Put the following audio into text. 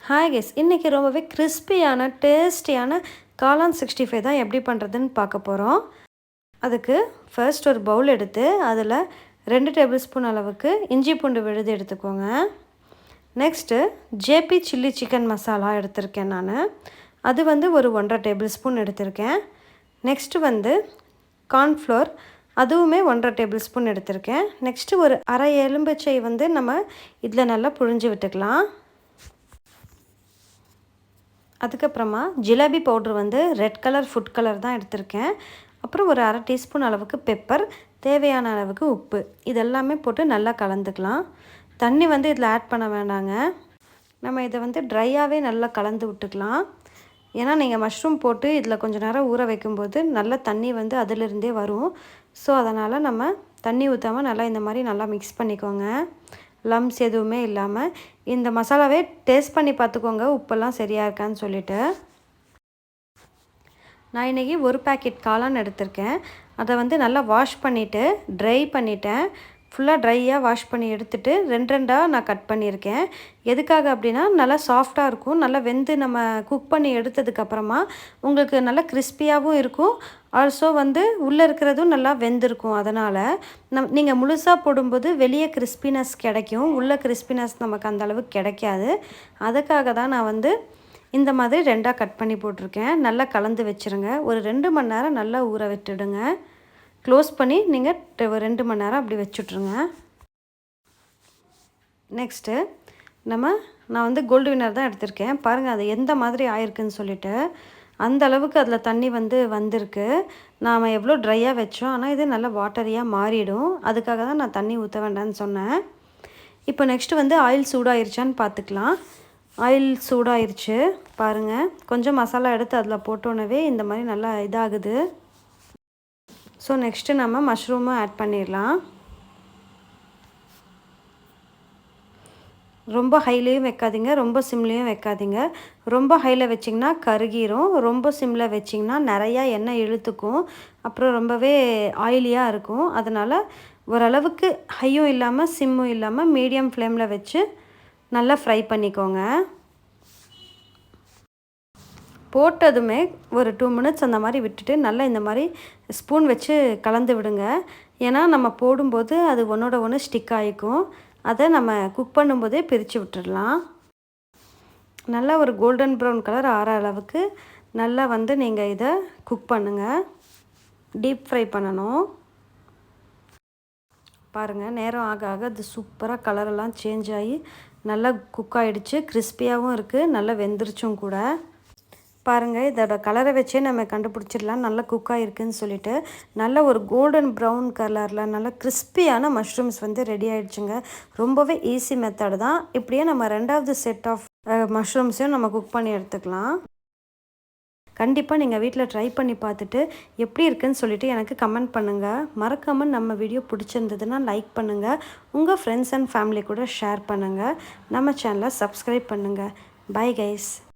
Hi guess, இன்றைக்கி ரொம்பவே கிறிஸ்பியான டேஸ்டியான காளான் 65 தான் எப்படி பண்ணுறதுன்னு பார்க்க போகிறோம். அதுக்கு ஃபர்ஸ்ட் ஒரு பவுல் எடுத்து அதில் 2 டேபிள் ஸ்பூன் அளவுக்கு இஞ்சி பூண்டு விழுது எடுத்துக்கோங்க. Next JP chilli chicken masala எடுத்திருக்கேன் நான். அது ஒரு 1.5 டேபிள் ஸ்பூன் எடுத்திருக்கேன். நெக்ஸ்ட்டு கார்ன்ஃப்ளோர், அதுவுமே 1.5 டேபிள் ஸ்பூன் எடுத்திருக்கேன். நெக்ஸ்ட்டு ஒரு அரை எலும்பிச்சை நம்ம இதில் நல்லா புழிஞ்சு விட்டுக்கலாம். அதுக்கப்புறமா jalebi powder red colour food colour தான் எடுத்திருக்கேன். அப்புறம் ஒரு அரை டீஸ்பூன் அளவுக்கு பெப்பர், தேவையான அளவுக்கு உப்பு, இதெல்லாமே போட்டு நல்லா கலந்துக்கலாம். தண்ணி இதில் ஆட் பண்ண வேண்டாங்க. நம்ம இதை ட்ரையாகவே நல்லா கலந்து விட்டுக்கலாம். ஏன்னா நீங்கள் மஷ்ரூம் போட்டு இதில் கொஞ்சம் நேரம் ஊற வைக்கும்போது நல்லா தண்ணி அதிலிருந்தே வரும். ஸோ அதனால் நம்ம தண்ணி ஊற்றாமல் நல்லா இந்த மாதிரி நல்லா மிக்ஸ் பண்ணிக்கோங்க. லம்ஸ் எதுவுமே இல்லாமல் இந்த மசாலாவே டேஸ்ட் பண்ணி பார்த்துக்கோங்க, உப்பெல்லாம் சரியாக இருக்கான்னு சொல்லிவிட்டு. நான் இன்றைக்கி ஒரு பேக்கெட் காளான் எடுத்திருக்கேன். அதை நல்லா வாஷ் பண்ணிவிட்டு ட்ரை பண்ணிட்டேன். ஃபுல்லாக ட்ரையாக வாஷ் பண்ணி எடுத்துகிட்டு 2 நான் கட் பண்ணியிருக்கேன். எதுக்காக அப்படின்னா நல்லா சாஃப்டாக இருக்கும். நல்லா வெந்து நம்ம குக் பண்ணி எடுத்ததுக்கப்புறமா உங்களுக்கு நல்லா கிறிஸ்பியாகவும் இருக்கும். ஆல்சோ உள்ளே இருக்கிறதும் நல்லா வெந்திருக்கும். அதனால் நீங்கள் முழுசாக போடும்போது வெளியே கிறிஸ்பினஸ் கிடைக்கும், உள்ளே கிறிஸ்பினஸ் நமக்கு அந்தளவுக்கு கிடைக்காது. அதுக்காக தான் நான் இந்த மாதிரி 2 கட் பண்ணி போட்டிருக்கேன். நல்லா கலந்து வச்சுருங்க. ஒரு 2 மணி நேரம் நல்லா ஊற விட்டுடுங்க. க்ளோஸ் பண்ணி நீங்கள் 2 மணி நேரம் அப்படி வச்சுட்ருங்க. நெக்ஸ்ட்டு நான் கோல்டு வின்னர் தான் எடுத்திருக்கேன். பாருங்கள் அது எந்த மாதிரி ஆயிருக்குன்னு சொல்லிவிட்டு. அந்த அளவுக்கு அதில் தண்ணி வந்திருக்கு. நாம் எவ்வளோ ட்ரையாக வச்சோம், ஆனால் இது நல்லா வாட்டரியாக மாறிடும். அதுக்காக தான் நான் தண்ணி ஊற்ற வேண்டாம்னு சொன்னேன். இப்போ நெக்ஸ்ட்டு ஆயில் சூடாயிருச்சான்னு பார்த்துக்கலாம். ஆயில் சூடாயிருச்சு பாருங்கள். கொஞ்சம் மசாலா எடுத்து அதில் போட்டோன்னே இந்த மாதிரி நல்லா இதாகுது. ஸோ நெக்ஸ்ட்டு நம்ம மஷ்ரூமை ஆட் பண்ணிடலாம். ரொம்ப ஹைலேயும் வைக்காதீங்க, ரொம்ப சிம்லேயும் வைக்காதீங்க. ரொம்ப ஹையில் வச்சிங்கன்னா கருகிரும். ரொம்ப சிம்மில் வச்சிங்கன்னா நிறையா எண்ணெய் இழுத்துக்கும். அப்புறம் ரொம்பவே ஆயிலியாக இருக்கும். அதனால் ஓரளவுக்கு ஹையும் இல்லாமல் சிம்மும் இல்லாமல் மீடியம் ஃப்ளேமில் வச்சு நல்லா ஃப்ரை பண்ணிக்கோங்க. போட்டதுமே ஒரு 2 மினிட்ஸ் அந்த மாதிரி விட்டுட்டு நல்லா இந்த மாதிரி ஸ்பூன் வச்சு கலந்து விடுங்க. ஏன்னா நம்ம போடும்போது அது ஒன்றோட ஒன்று ஸ்டிக் ஆகிக்கும். அதை நம்ம குக் பண்ணும்போதே பிரித்து விட்டுடலாம். நல்லா ஒரு கோல்டன் ப்ரௌன் கலர் ஆற அளவுக்கு நல்லா நீங்கள் இதை குக் பண்ணுங்கள். டீப் ஃப்ரை பண்ணணும். பாருங்கள், நேரம் ஆக ஆக அது சூப்பராக கலரெல்லாம் சேஞ்ச் ஆகி நல்லா குக் ஆகிடுச்சு. கிறிஸ்பியாகவும் இருக்குது, நல்லா வெந்துருச்சும் கூட. பாருங்கள், இதோட கலரை வச்சே நம்ம கண்டுபிடிச்சிடலாம் நல்லா குக்காக இருக்குதுன்னு சொல்லிட்டு. நல்ல ஒரு கோல்டன் ப்ரௌன் கலரில் நல்ல கிறிஸ்பியான மஷ்ரூம்ஸ் ரெடி ஆகிடுச்சுங்க. ரொம்பவே ஈஸி மெத்தட் தான். இப்படியே நம்ம 2வது செட் ஆஃப் மஷ்ரூம்ஸையும் நம்ம குக் பண்ணி எடுத்துக்கலாம். கண்டிப்பாக நீங்கள் வீட்டில் ட்ரை பண்ணி பார்த்துட்டு எப்படி இருக்குன்னு சொல்லிவிட்டு எனக்கு கமெண்ட் பண்ணுங்கள். மறக்காமல் நம்ம வீடியோ பிடிச்சிருந்ததுன்னா லைக் பண்ணுங்கள். உங்கள் ஃப்ரெண்ட்ஸ் அண்ட் ஃபேமிலி கூட ஷேர் பண்ணுங்கள். நம்ம சேனலை சப்ஸ்கிரைப் பண்ணுங்கள். Bye guys.